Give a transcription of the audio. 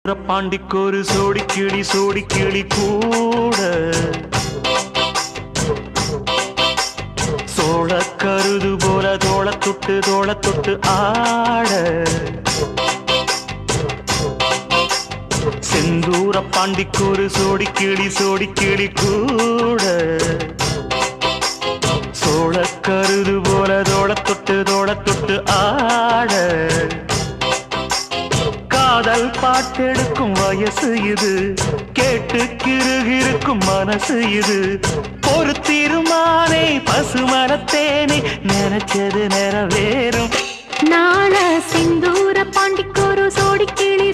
பாண்டிக்கொரு சோடி கிளி கூட சோழ கருது போல தோள தொட்டு ஆட செந்தூர பாண்டிக்கொரு சோடி கிளி கூட சோழ கருது போல தோள தொட்டு ஆட காதல் பாட்டெடுக்கும் வயசு இது கேட்டு கிருகிருக்கும் மனசு இது ஒரு தீர்மானே பசுமரத்தேனே நினைச்சது நிறைவேறும் நாள செந்தூர பாண்டிக்கொரு சோடி கிளி